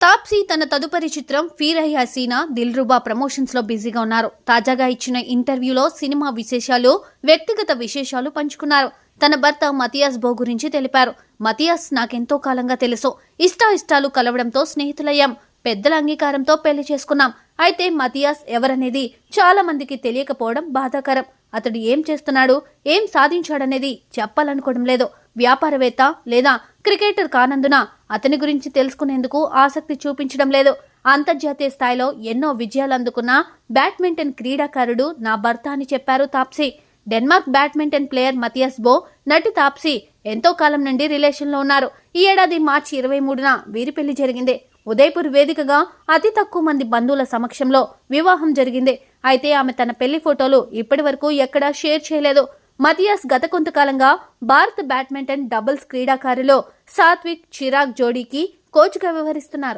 తాప్సీ తన తదుపరి చిత్రం ఫిర్ హై హసీనా దిల్రుబా ప్రమోషన్స్ లో బిజీగా ఉన్నారు. తాజాగా ఇచ్చిన ఇంటర్వ్యూలో సినిమా విశేషాలు, వ్యక్తిగత విశేషాలు పంచుకున్నారు. తన భర్త మతియాస్ బో గురించి తెలిపారు. మతియాస్ నాకెంతో కాలంగా తెలుసు. ఇష్టాలు కలవడంతో స్నేహితులయ్యాం. పెద్దల అంగీకారంతో పెళ్లి చేసుకున్నాం. అయితే మతియాస్ ఎవరనేది చాలా మందికి తెలియకపోవడం బాధాకరం. అతడు ఏం చేస్తున్నాడు, ఏం సాధించాడనేది చెప్పాలనుకోవడం లేదు. వ్యాపారవేత్త లేదా క్రికెటర్ కానందున అతని గురించి తెలుసుకునేందుకు ఆసక్తి చూపించడం లేదు. అంతర్జాతీయ స్థాయిలో ఎన్నో విజయాలు అందుకున్న బ్యాడ్మింటన్ క్రీడాకారుడు నా భర్త అని చెప్పారు Taapsee. Denmark badminton player Matthias బో, నటి తాప్సీ ఎంతో కాలం నుండి రిలేషన్లో ఉన్నారు. ఈ ఏడాది మార్చి 23న వీరి పెళ్లి జరిగింది. ఉదయపూర్ వేదికగా అతి తక్కువ మంది బంధువుల సమక్షంలో వివాహం జరిగింది. అయితే ఆమె తన పెళ్లి ఫోటోలు ఇప్పటి వరకు ఎక్కడా షేర్ చేయలేదు. మతియాస్ గత కొంతకాలంగా భారత బ్యాడ్మింటన్ డబుల్స్ క్రీడాకారులో సాత్విక్ చిరాగ్ జోడీకి కోచ్గా వ్యవహరిస్తున్నారు.